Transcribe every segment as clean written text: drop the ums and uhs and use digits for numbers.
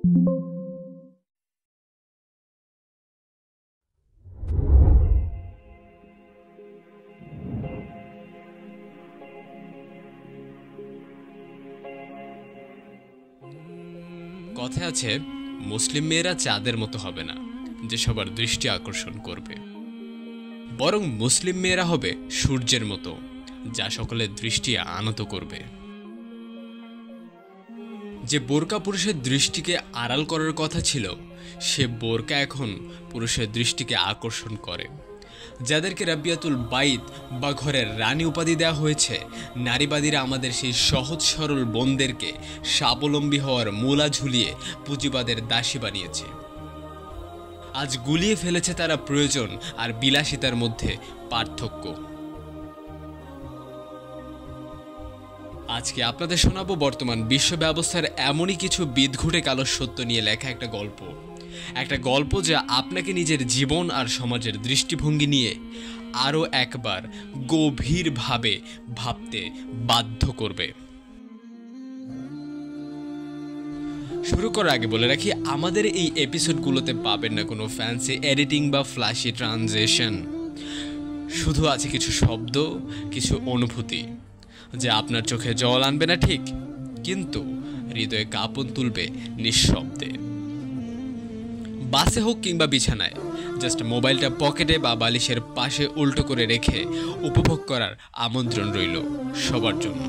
কথায় আছে, মুসলিম মেয়েরা চাঁদের মতো হবে না যে সবার দৃষ্টি আকর্ষণ করবে, বরং মুসলিম মেয়েরা হবে সূর্যের মতো যা সকলের দৃষ্টি আনত করবে। যে বোরকা পুরুষের দৃষ্টিকে আড়াল করার কথা ছিল, সে বোরকা এখন পুরুষের দৃষ্টিকে আকর্ষণ করে। যাদেরকে রাবিয়াতুল বাইত বা ঘরের রানী উপাধি দেওয়া হয়েছে, নারীবাদীরা আমাদের সেই সহজ সরল বোনদেরকে স্বাবলম্বী হওয়ার মূলা ঝুলিয়ে পুঁজিবাদের দাসী বানিয়েছে। আজ গুলিয়ে ফেলেছে তারা প্রয়োজন আর বিলাসিতার মধ্যে পার্থক্য। আজকে আপনাদের শোনাবো বর্তমান বিশ্ব ব্যবস্থার এমনই কিছু বিদঘুটে কালো সত্য নিয়ে লেখা একটা গল্প যা আপনাকে নিজের জীবন আর সমাজের দৃষ্টিভঙ্গি নিয়ে আরও একবার গভীরভাবে ভাবতে বাধ্য করবে। শুরু করার আগে বলে রাখি, আমাদের এই এপিসোডগুলোতে পাবেন না কোনো ফ্যান্সি এডিটিং বা ফ্ল্যাশি ট্রানজিশন। শুধু আছে কিছু শব্দ, কিছু অনুভূতি যা আপনার চোখে জল আনবে না ঠিক, কিন্তু হৃদয়ে কাঁপন তুলবে নিঃশব্দে। বাসে হোক কিংবা বিছানায়, জাস্ট মোবাইলটা পকেটে বা বালিশের পাশে উল্টো করে রেখে উপভোগ করার আমন্ত্রণ রইল সবার জন্য।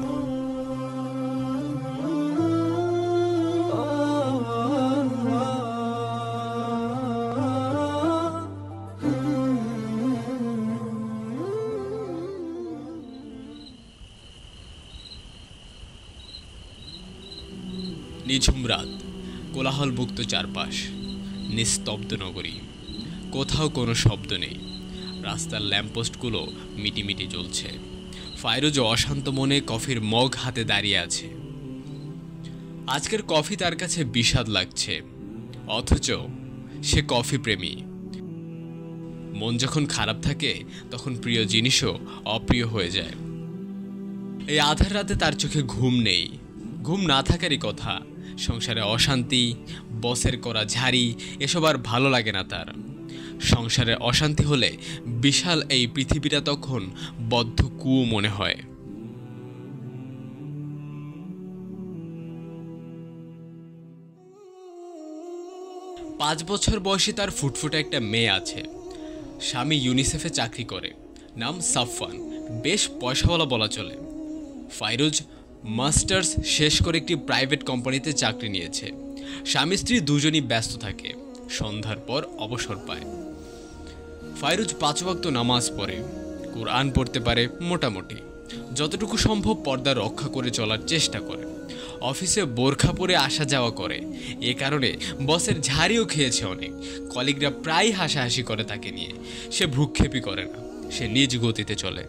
নিঝুম রাত, কোলাহলমুক্ত চারপাশ, নিস্তব্ধ নগরী, কোথাও কোনো শব্দ নেই। রাস্তার ল্যাম্পপোস্টগুলো মিটিমিটি জ্বলছে। ফাইরুজ অশান্ত মনে কফির মগ হাতে দাঁড়িয়ে আছে। আজকের কফি তার কাছে বিষাদ লাগছে, অথচ সে কফি প্রেমী। মন যখন খারাপ থাকে তখন প্রিয় জিনিসও অপ্রিয় হয়ে যায়। এই আধার রাতে তার চোখে ঘুম নেই। ঘুম না থাকারই কথা। সংসারে অশান্তি, বসের করা ঝাড়ি, এসব আর ভালো লাগে না তার। সংসারে অশান্তি হলে বিশাল এই পৃথিবীটা তখন বদ্ধ কুয়ো মনে হয়। পাঁচ বছর বয়সী তার ফুটফুটে একটা মেয়ে আছে। স্বামী ইউনিসেফে চাকরি করে, নাম সাফওয়ান, বেশ পয়সাওয়ালা বলা চলে। ফাইরুজ মাস্টার্স শেষ করে একটি প্রাইভেট কোম্পানিতে চাকরি নিয়েছে। স্বামী স্ত্রী দুজনই ব্যস্ত থাকে, সন্ধ্যার পর অবসর পায়। ফাইরুজ 5 ওয়াক্ত নামাজ পড়ে, কোরআন পড়তে পারে মোটামুটি, যতটুকু সম্ভব পর্দা রক্ষা করে চলার চেষ্টা করে। অফিসে বোরখা পরে আসা যাওয়া করে, এ কারণে বসের ঝাড়িও খেয়েছে অনেক। কলিগরা প্রায় হাসাহাসি করে তাকে নিয়ে। সে ভ্রুক্ষেপই করে না, সে নিজ গতিতে চলে।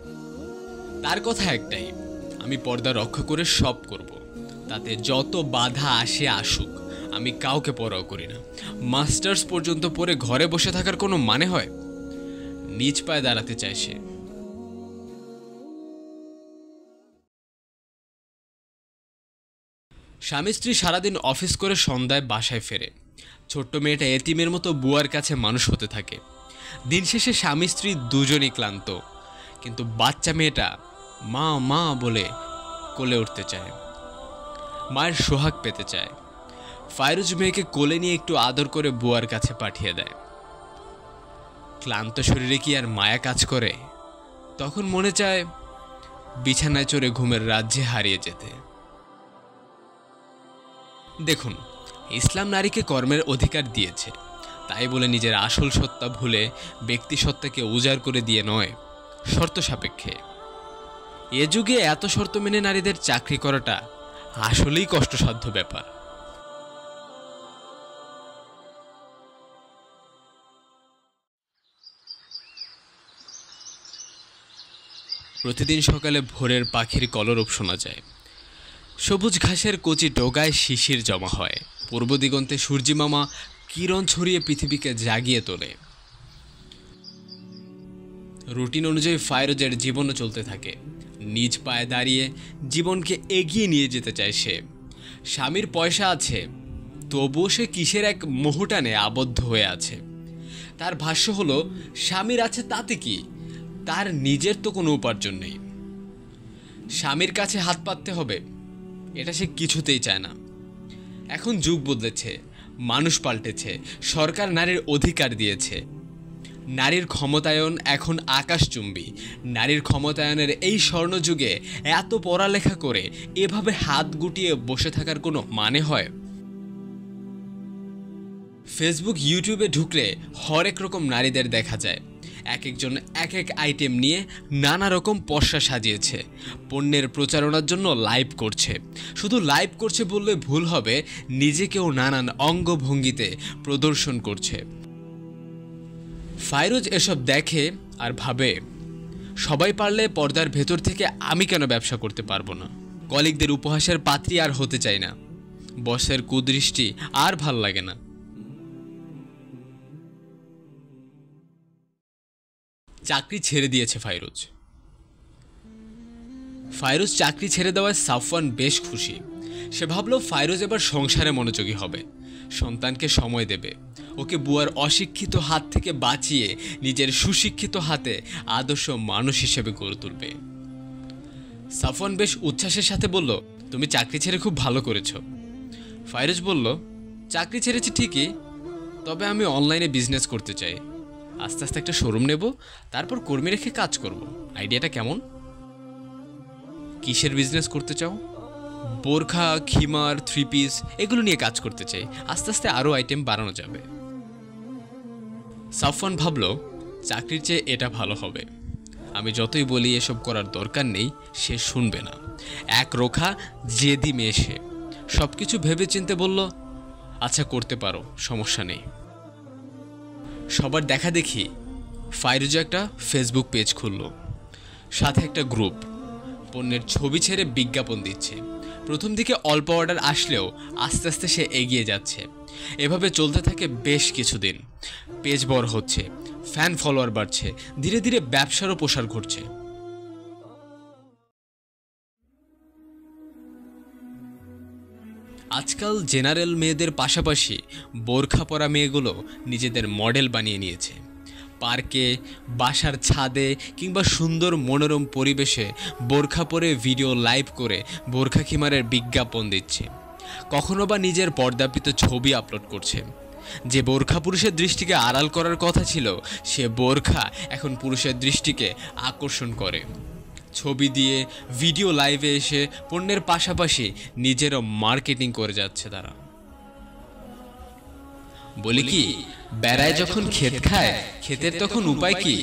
তার কথা একটাই, আমি পর্দা রক্ষা করে সব করব, তাতে যত বাধা আসে আসুক, আমি কাউকে পরোয়া করি না। মাস্টার্স পর্যন্ত পড়ে ঘরে বসে থাকার কোনো মানে হয়? নিজ পায়ে দাঁড়াতে চায় সে। স্বামী স্ত্রী সারাদিন অফিস করে সন্ধ্যায় বাসায় ফেরে। ছোট্ট মেয়েটা এতিমের মতো বুয়ার কাছে মানুষ হতে থাকে। দিন শেষে স্বামী স্ত্রী দুজনই ক্লান্ত, কিন্তু বাচ্চা মেয়েটা মা মা বলে কোলে উঠতে চায়, মায়ের সোহাগ পেতে চায়। ফাইরুজ মেয়েকে কোলে নিয়ে একটু আদর করে বুয়ার কাছে পাঠিয়ে দেয়। ক্লান্ত শরীরে কি আর মায়া কাজ করে? তখন মনে চায় বিছানায় চড়ে ঘুমের রাজ্যে হারিয়ে যেতে। দেখুন, ইসলাম নারীকে কর্মের অধিকার দিয়েছে, তাই বলে নিজের আসল সত্তা ভুলে ব্যক্তি সত্তাকে উজাড় করে দিয়ে নয়, শর্ত সাপেক্ষে। এ যুগে এত শর্ত মেনে নারীদের চাকরি করাটা আসলেই কষ্টসাধ্য ব্যাপার। প্রতিদিন সকালে ভোরের পাখির কলরব শোনা যায়। সবুজ ঘাসের কচি ডগায় শিশির জমা হয়। পূর্ব দিগন্তে সূর্যিমামা কিরণ ছড়িয়ে পৃথিবীকে জাগিয়ে তোলে। রুটিন অনুযায়ী ফাইরোজের জীবনও চলতে থাকে। নিজ পায়ে দাঁড়িয়ে জীবনকে এগিয়ে নিয়ে যেতে চায় সে। স্বামীর পয়সা আছে, তবুও সে কিসের এক মোহটানে আবদ্ধ হয়ে আছে। তার ভাষ্য হলো, স্বামীর আছে তাতে কি, তার নিজের তো কোনো উপার্জন নেই, স্বামীর কাছে হাত পাততে হবে, এটা সে কিছুতেই চায় না। এখন যুগ বদলেছে, মানুষ পাল্টেছে, সরকার নারীর অধিকার দিয়েছে, নারীর ক্ষমতায়ন এখন আকাশচুম্বী। নারীর ক্ষমতায়নের এই স্বর্ণযুগে এত পড়ালেখা করে এভাবে হাত গুটিয়ে বসে থাকার কোনো মানে হয়? ফেসবুক, ইউটিউবে ঢুকলে হরেক রকম নারীদের দেখা যায়। এক একজন এক এক আইটেম নিয়ে নানা রকম পসরা সাজিয়েছে, পণ্যের প্রচারণার জন্য লাইভ করছে। শুধু লাইভ করছে বললে ভুল হবে, নিজেকেও নানান অঙ্গভঙ্গিতে প্রদর্শন করছে। ফাইরোজ এসব দেখে আর ভাবে, সবাই পারলে পর্দার ভেতর থেকে আমি কেন ব্যবসা করতে পারবো না? কলিগদের উপহাসের পাত্রী আর হতে চাই না, বসের কুদৃষ্টি আর ভাল লাগে না। চাকরি ছেড়ে দিয়েছে ফাইরোজ। চাকরি ছেড়ে দেওয়ায় সাফওয়ান বেশ খুশি। সে ভাবলো ফাইরোজ এবার সংসারে মনোযোগী হবে, সন্তানকে সময় দেবে, ওকে বুয়ার অশিক্ষিত হাত থেকে বাঁচিয়ে নিজের সুশিক্ষিত হাতে আদর্শ মানুষ হিসেবে গড়ে তুলবে। সাফওয়ান বেশ উচ্ছ্বাসের সাথে বলল, তুমি চাকরি ছেড়ে খুব ভালো করেছো। ফাইরোজ বলল, চাকরি ছেড়েছি ঠিকই, তবে আমি অনলাইনে বিজনেস করতে চাই। আস্তে আস্তে একটা শোরুম নেব, তারপর কর্মী রেখে কাজ করব। আইডিয়াটা কেমন? কিসের বিজনেস করতে চাও? বোরখা, খিমার, 3 পিস এগুলো নিয়ে কাজ করতে চাই। আস্তে আস্তে আরও আইটেম বাড়ানো যাবে। সাফওয়ান ভাবল, চাকরির চেয়ে এটা ভালো হবে। আমি যতই বলি এসব করার দরকার নেই, সে শুনবে না। এক রোখা জেদি মেয়ে সে। সব কিছু ভেবে চিনতে বলল, আচ্ছা করতে পারো, সমস্যা নেই। সবার দেখা দেখি ফাইরোজ একটা ফেসবুক পেজ খুলল, সাথে একটা গ্রুপ। পণ্যের ছবি ছেড়ে বিজ্ঞাপন দিচ্ছে। প্রথম দিকে অল্প অর্ডার আসলেও আস্তে আস্তে সে এগিয়ে যাচ্ছে। এভাবে চলতে থাকে বেশ কিছুদিন। পেজ বড় হচ্ছে, ফ্যান ফলোয়ার বাড়ছে, ধীরে ধীরে ব্যবসারও প্রসার ঘটছে। আজকাল জেনারেল মেয়েদের পাশাপাশি বোরখা পরা মেয়েগুলো নিজেদের মডেল বানিয়ে নিয়েছে। পার্কে, বাসার ছাদে কিংবা সুন্দর মনোরম পরিবেশে বোরখা পরে ভিডিও লাইভ করে বোরখা খিমারের বিজ্ঞাপন দিচ্ছে। কখনো বা নিজের পর্দাপিত ছবি আপলোড করছে। যে বোরখা পুরুষের দৃষ্টিকে আড়াল করার কথা ছিল, সে বোরখা এখন পুরুষের দৃষ্টিকে আকর্ষণ করে। ছবি দিয়ে ভিডিও লাইভে এসে পণ্যের পাশাপাশি নিজেরও মার্কেটিং করে যাচ্ছে তারা। বলি কি, বেড়ায় যখন ক্ষেত খায়, ক্ষেতের তখন উপায় কি?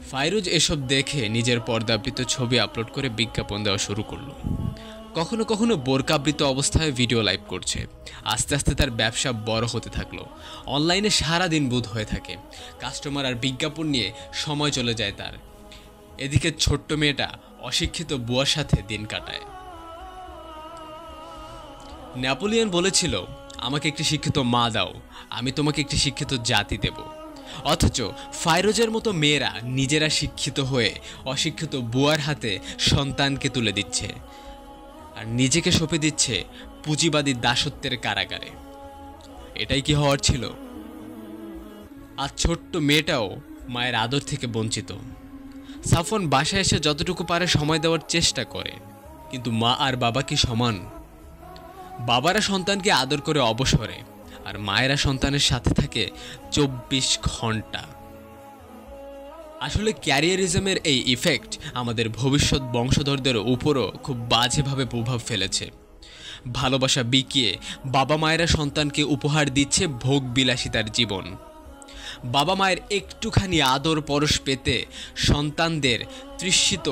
ফাইরোজ এসব দেখে নিজের পর্দাবৃত ছবি আপলোড করে বিজ্ঞাপন দেওয়া শুরু করলো। কখনো কখনো বোরকাবৃত অবস্থায় ভিডিও লাইভ করছে। আস্তে আস্তে তার ব্যবসা বড় হতে থাকলো। অনলাইনে সারাদিন বুধ হয়ে থাকে। কাস্টমার আর বিজ্ঞাপন নিয়ে সময় চলে যায় তার। এদিকে ছোট্ট মেয়েটা অশিক্ষিত বুয়ার সাথে দিন কাটায়। নেপোলিয়ন বলেছিল, আমাকে একটি শিক্ষিত মা দাও, আমি তোমাকে একটি শিক্ষিত জাতি দেব। অথচ ফাইরোজের মতো মেয়েরা নিজেরা শিক্ষিত হয়ে অশিক্ষিত বুয়ার হাতে সন্তানকে তুলে দিচ্ছে আর নিজেকে সঁপে দিচ্ছে পুঁজিবাদী দাসত্বের কারাগারে। এটাই কি হওয়ার ছিল? আর ছোট্ট মেয়েটাও মায়ের আদর থেকে বঞ্চিত। সাফওয়ান বাসায় এসে যতটুকু পারে সময় দেওয়ার চেষ্টা করে, কিন্তু মা আর বাবা কি সমান? বাবারা সন্তানকে আদর করে অবসরে, আর মায়েরা সন্তানের সাথে থাকে 24 ঘন্টা। আসলে ক্যারিয়ারিজমের এই ইফেক্ট আমাদের ভবিষ্যৎ বংশধরদের উপরও খুব বাজেভাবে প্রভাব ফেলেছে। ভালোবাসা বিকিয়ে বাবা মায়েরা সন্তানকে উপহার দিচ্ছে ভোগ বিলাসিতার জীবন। বাবা মায়ের একটুখানি আদর পরশ পেতে সন্তানদের তৃষিত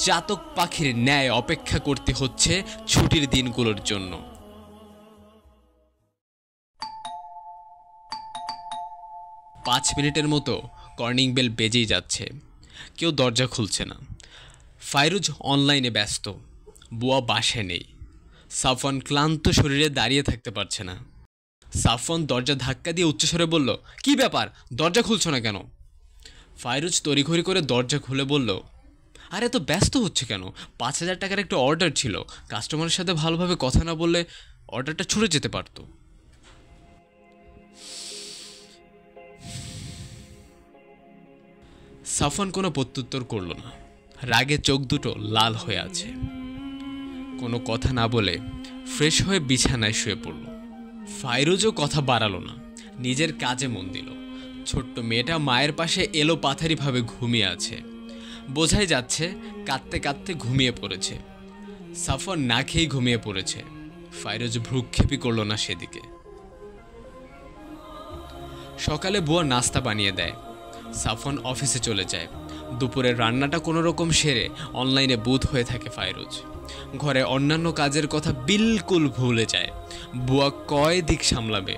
চাতক পাখির ন্যায় অপেক্ষা করতে হচ্ছে ছুটির দিনগুলোর জন্য। 5 মিনিটের মতো কর্নিং বেল বেজেই যাচ্ছে, কেউ দরজা খুলছে না। ফাইরোজ অনলাইনে ব্যস্ত, বুয়া বাসায় নেই। সাফওয়ান ক্লান্ত শরীরে দাঁড়িয়ে থাকতে পারছে না। সাফওয়ান দরজা ধাক্কা দিয়ে উচ্চস্বরে বলল, কি ব্যাপার, দরজা খুলছো না কেন? ফাইরোজ তড়িঘড়ি করে দরজা খুলে বলল, আরে এত ব্যস্ত হচ্ছে কেন? 5,000 টাকার একটা অর্ডার ছিল, কাস্টমারের সাথে ভালোভাবে কথা না বললে অর্ডারটা ছুড়ে যেতে পারতো। সাফওয়ান কোনো প্রত্যুত্তর করল না, রাগে চোখ দুটো লাল হয়ে আছে। কোনো কথা না বলে ফ্রেশ হয়ে বিছানায় শুয়ে পড়ল। ফাইরুজও কথা বাড়ালো না, নিজের কাজে মন দিল। ছোট্ট মেয়েটা মায়ের পাশে এলো পাথারিভাবে ঘুমিয়ে আছে, বোঝাই যাচ্ছে কাঁদতে কাঁদতে ঘুমিয়ে পড়েছে। সাফওয়ান না খেয়েই ঘুমিয়ে পড়েছে। ফাইরুজ ভ্রুক্ষেপই করল না সেদিকে। সকালে বুয়া নাস্তা বানিয়ে দেয়, সাফওয়ান অফিসে চলে যায়। দুপুরের রান্নাটা কোনো রকম সেরে অনলাইনে বুঁদ হয়ে থাকে ফাইরুজ। ঘরে অন্যান্য কাজের কথা বিলকুল ভুলে যায়। বুয়া কয় দিক সামলাবে।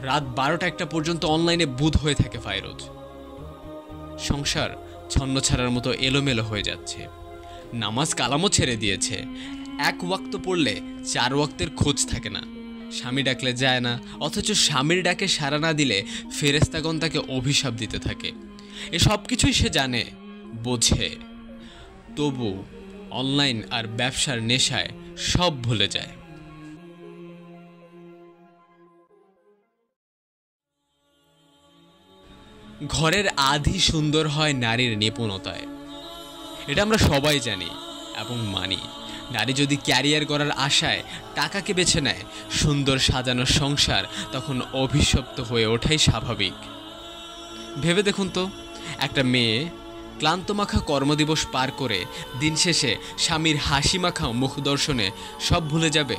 রাত 12টা-1টা পর্যন্ত অনলাইনে বুঁদ হয়ে থাকে ফাইরুজ। সংসার ছন্নছাড়ার মতো এলোমেলো হয়ে যাচ্ছে। নামাজ কালামও ছেড়ে দিয়েছে। 1 ওয়াক্ত পড়লে 4 ওয়াক্তের খোঁজ থাকে না। স্বামী ডাকলে যায় না, অথচ স্বামীর ডাকে সাড়া না দিলে ফেরেশতাগণ তাকে অভিশাপ দিতে থাকে। এ সব কিছুই সে জানে, বোঝে, তবু অনলাইন আর ব্যবসার নেশায় সব ভুলে যায়। ঘরের আধি সুন্দর হয় নারীর নিপুণতায়, এটা আমরা সবাই জানি এবং মানি। নারী যদি ক্যারিয়ার করার আশায় টাকাকে বেছে নেয়, সুন্দর সাজানো সংসার তখন অভিশপ্ত হয়ে ওঠাই স্বাভাবিক। ভেবে দেখুন তো, একটা মেয়ে ক্লান্তমাখা কর্মদিবস পার করে দিন শেষে স্বামীর হাসি মাখা মুখ দর্শনে সব ভুলে যাবে?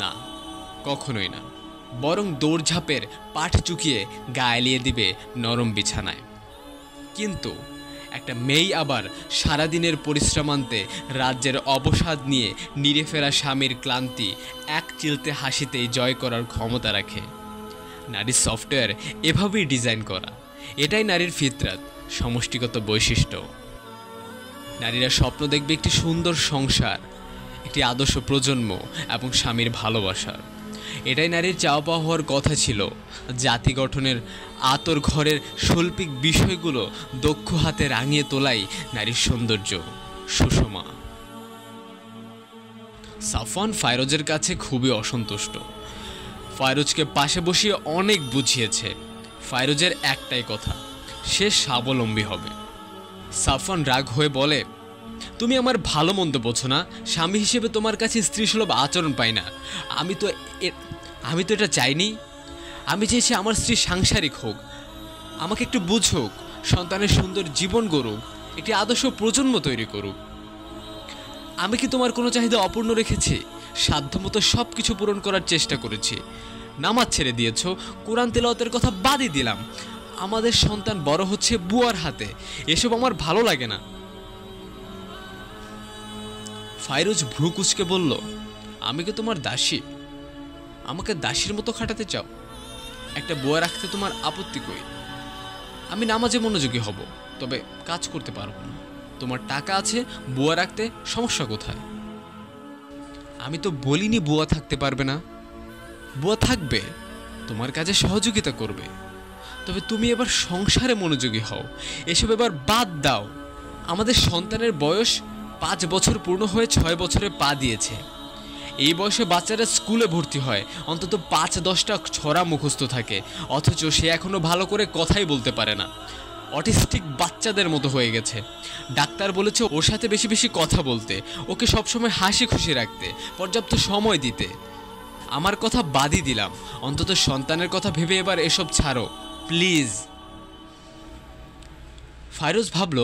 না, কখনোই না। বরং দৌড়ঝাঁপের পাঠ চুকিয়ে গা এলিয়ে দিবে নরম বিছানায়। কিন্তু একটা মেয়ে আবার সারাদিনের পরিশ্রমান্তে রাজ্যের অবসাদ নিয়ে নিরে ফেরা স্বামীর ক্লান্তি এক চিলতে হাসিতেই জয় করার ক্ষমতা রাখে। নারীর সফটওয়্যার এভাবেই ডিজাইন করা। এটাই নারীর ফিতরাত, সমষ্টিগত বৈশিষ্ট্য। নারীরা স্বপ্ন দেখবে একটি সুন্দর সংসার, একটি আদর্শ প্রজন্ম এবং স্বামীর ভালোবাসার। এটাই নারীর চাওয়া পাওয়া হওয়ার কথা ছিল। জাতি গঠনের আতর ঘরের শৈল্পিক বিষয়গুলো দক্ষ হাতে রাঙিয়ে তোলাই নারীর সৌন্দর্য, সুষমা। সাফওয়ান ফাইরোজের কাছে খুবই অসন্তুষ্ট। ফাইরোজকে পাশে বসিয়ে অনেক বুঝিয়েছে। ফাইরোজের একটাই কথা, সে স্বাবলম্বী হবে। সাফওয়ান রাগ হয়ে বলে, তুমি আমার ভালো মন্দ বোঝো না। স্বামী হিসেবে তোমার কাছে স্ত্রীসুলভ আচরণ পাই না। আমি তো এটা চাইনি। আমি চেয়েছি আমার স্ত্রী সাংসারিক হোক, আমাকে একটু বুঝুক, সন্তানের সুন্দর জীবন গড়ুক, একটি আদর্শ প্রজন্ম তৈরি করুক। আমি কি তোমার কোনো চাহিদা অপূর্ণ রেখেছি? সাধ্যমতো সব কিছু পূরণ করার চেষ্টা করেছি। নামাজ ছেড়ে দিয়েছ, কোরআন তেলাওয়াতের কথা বাদই দিলাম। আমাদের সন্তান বড় হচ্ছে বুয়ার হাতে, এসব আমার ভালো লাগে না। ফাইরোজ ভ্রু কুঁচকে বলল, আমি কি তোমার দাসী? আমাকে দাসীর মতো খাটাতে চাও? একটা বুয়া রাখতে তোমার আপত্তি কই? আমি নামাজে মনোযোগী হব, তবে কাজ করতে পারবো না। তোমার টাকা আছে, বুয়া রাখতে সমস্যা কোথায়? আমি তো বলিনি বুয়া থাকতে পারবে না। বুয়া থাকবে, তোমার কাজে সহযোগিতা করবে, তবে তুমি এবার সংসারে মনোযোগী হও। এসব এবার বাদ দাও। আমাদের সন্তানের বয়স 5 বছর পূর্ণ হয়ে 6 বছরে পা দিয়েছে। এই বয়সে বাচ্চারা স্কুলে ভর্তি হয়, অন্তত 5-10টা ছড়া মুখস্থ থাকে, অথচ সে এখনো ভালো করে কথাই বলতে পারে না। অটিস্টিক বাচ্চাদের মতো হয়ে গেছে। ডাক্তার বলেছে ওর সাথে বেশি বেশি কথা বলতে, ওকে সবসময় হাসি খুশি রাখতে, পর্যাপ্ত সময় দিতে। আমার কথা বাদই দিলাম, অন্তত সন্তানের কথা ভেবে এবার এসব ছাড়ো প্লিজ। ফাইরোজ ভাবল,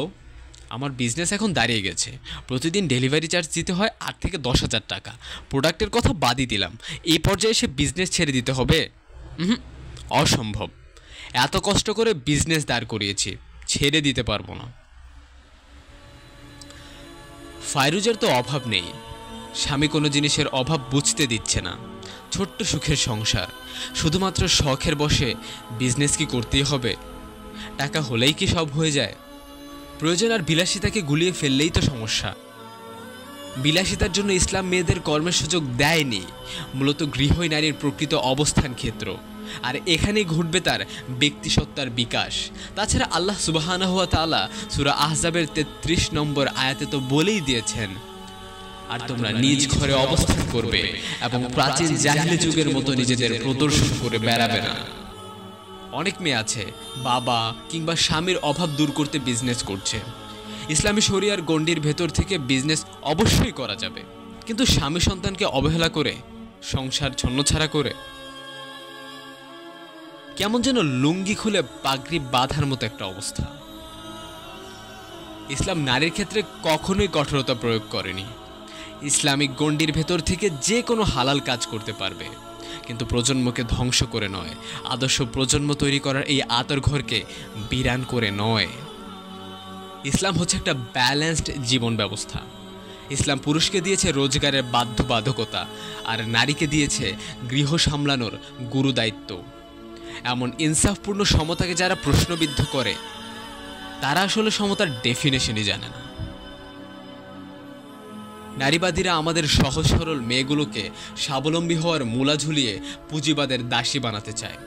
আমার বিজনেস এখন দাঁড়িয়ে গেছে। প্রতিদিন ডেলিভারি চার্জ দিতে হয় 8 থেকে 10,000 টাকা। প্রোডাক্টের কথা বাদই দিলাম। এই পর্যায়ে এসে বিজনেস ছেড়ে দিতে হবে? অসম্ভব। এত কষ্ট করে বিজনেস দাঁড় করিয়েছি, ছেড়ে দিতে পারবো না। ফাইরুজের তো অভাব নেই, স্বামী কোনো জিনিসের অভাব বুঝতে দিচ্ছে না। ছোট্ট সুখের সংসার, শুধুমাত্র শখের বসে বিজনেস কি করতেই হবে? টাকা হলেই কি সব হয়ে যায়? প্রয়োজন আর বিলাসিতাকে গুলিয়ে ফেললেই তো সমস্যা। বিলাসিতার জন্য ইসলাম মেয়েদের কর্মের সুযোগ দেয়নি, মূলত গৃহই নারীর প্রকৃত অবস্থান ক্ষেত্র। আর এখানেই ঘটবে তার ব্যক্তিসত্তার বিকাশ। তাছাড়া আল্লাহ সুবহানাহু ওয়া তাআলা সূরা আহজাবের 33 নম্বর আয়াতে তো বলেই দিয়েছেন, আর তোমরা নিজ ঘরে অবস্থান করবে এবং প্রাচীন জাহিলি যুগের মতো নিজেদের প্রদর্শন করে বেড়াবে না। অনেক মেয়ে আছে বাবা কিংবা স্বামীর অভাব দূর করতে বিজনেস করছে। ইসলামী শরিয়ার গণ্ডির ভেতর থেকে বিজনেস অবশ্যই করা যাবে, কিন্তু স্বামী সন্তানকে অবহেলা করে, সংসার ছন্নছাড়া করে, কেমন যেন লুঙ্গি খুলে পাগড়ি বাঁধার মতো একটা অবস্থা। ইসলাম নারীর ক্ষেত্রে কখনোই কঠোরতা প্রয়োগ করেনি। ইসলামিক গণ্ডির ভেতর থেকে যে কোনো হালাল কাজ করতে পারবে, কিন্তু প্রজন্মকে ধ্বংস করে নয়, আদর্শ প্রজন্ম তৈরি করার এই আঁতরঘরকে বিরান করে নয়। ইসলাম হচ্ছে একটা ব্যালেন্সড জীবন ব্যবস্থা। ইসলাম পুরুষকে দিয়েছে রোজগারের বাধ্যবাধকতা, আর নারীকে দিয়েছে গৃহ সামলানোর গুরু দায়িত্ব। এমন ইনসাফপূর্ণ সমতাকে যারা প্রশ্নবিদ্ধ করে, তারা আসলে সমতার ডেফিনেশনই জানে না। নারীবাদীরা আমাদের সহজ সরল মেয়েগুলোকে স্বাবলম্বী হওয়ার মূলা ঝুলিয়ে পুঁজিবাদের দাসী বানাতে চায়।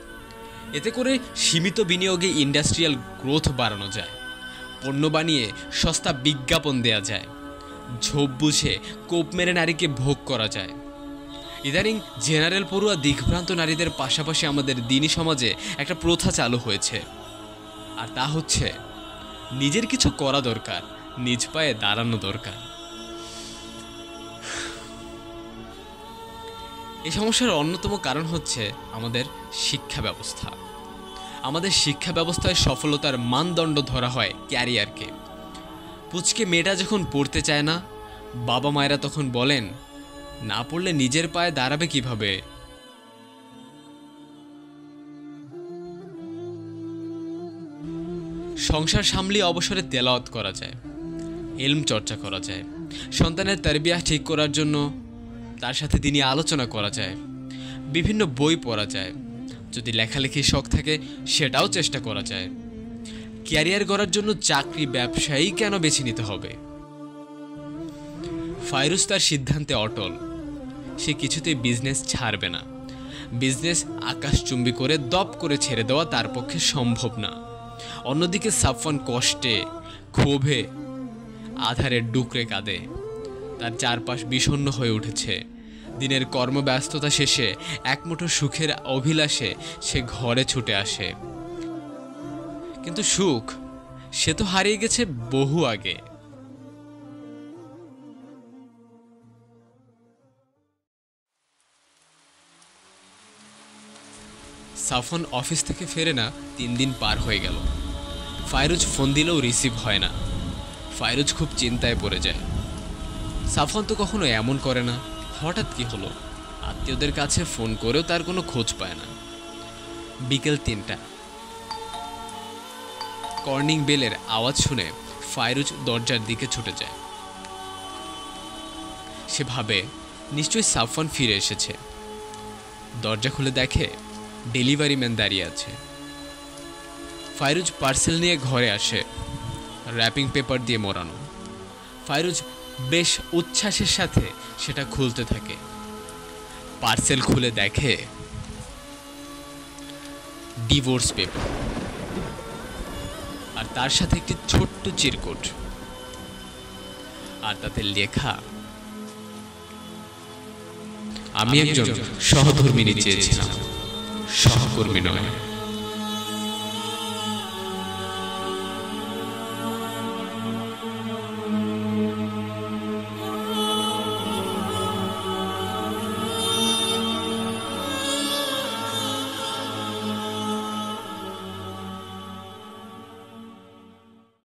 এতে করে সীমিত বিনিয়োগে ইন্ডাস্ট্রিয়াল গ্রোথ বাড়ানো যায়, পণ্য বানিয়ে সস্তা বিজ্ঞাপন দেয়া যায়, ঝোপ বুঝে কোপ মেরে নারীকে ভোগ করা যায়। ইদানিং জেনারেল পড়ুয়া দিগ্ভ্রান্ত নারীদের পাশাপাশি আমাদের দিনী সমাজে একটা প্রথা চালু হয়েছে, আর তা হচ্ছে নিজের কিছু করা দরকার, নিজ পায়ে দাঁড়ানো দরকার। এই সমস্যার অন্যতম কারণ হচ্ছে আমাদের শিক্ষা ব্যবস্থা। আমাদের শিক্ষা ব্যবস্থায় সফলতার মানদণ্ড ধরা হয় ক্যারিয়ারকে। পুচকে মেয়েটা যখন পড়তে চায় না, বাবা মায়েরা তখন বলেন, না পড়লে নিজের পায়ে দাঁড়াবে কিভাবে? সংসার সামলিয়ে অবসরে তেলাওয়াত করা যায়, ইলম চর্চা করা যায়, সন্তানের তারবিয়াহ ঠিক করার জন্য তার সাথে দিনী আলোচনা করা যায়, বিভিন্ন বই পড়া যায়, যদি লেখালেখির শখ থাকে সেটাও চেষ্টা করা যায়। ক্যারিয়ার গড়ার জন্য চাকরি ব্যবসায়ী কেন বেছে নিতে হবে? ফাইরুজ তার সিদ্ধান্তে অটল। সে কিছুতেই বিজনেস ছাড়বে না। বিজনেস আকাশচুম্বী করে দপ করে ছেড়ে দেওয়া তার পক্ষে সম্ভব না। অন্যদিকে সাফওয়ান কষ্টে, ক্ষোভে, আধারে ডুকরে কাঁদে। তার চারপাশ বিষণ্ণ হয়ে উঠেছে। দিনের কর্মব্যস্ততা শেষে একমুঠো সুখের অভিলাষে সে ঘরে ছুটে আসে, কিন্তু সুখ সে তো হারিয়ে গেছে বহু আগে। সাফওয়ান অফিস থেকে ফেরে না 3 দিন পার হয়ে গেল। ফাইরুজ ফোন দিলেও রিসিভ হয় না। ফাইরুজ খুব চিন্তায় পড়ে যায়। সাফওয়ান তো কখনো এমন করে না, হঠাৎ কি হলো? আত্মীয়দের কাছে ফোন করেও তার কোনো খোঁজ পায় না। বিকেল 3টা। কর্নিং বেলের আওয়াজ শুনে ফাইরুজ দরজার দিকে ছুটে যায়। সে ভাবে নিশ্চয়ই সাফওয়ান ফিরে এসেছে। দরজা খুলে দেখে ডেলিভারি ম্যান দাঁড়িয়ে আছে। ফাইরুজ পার্সেল নিয়ে ঘরে আসে, র্যাপিং পেপার দিয়ে মোড়ানো। ফাইরুজ বেশ উচ্ছ্বাসের সাথে সেটা খুলতে থাকে। পার্সেল খুলে দেখে ডিভোর্স পেপার, আর তার সাথে একটি ছোট্ট চিরকুট, আর তাতে লেখা, আমি একজন সহধর্মিণী চেয়েছিলাম, সহকর্মী নয়।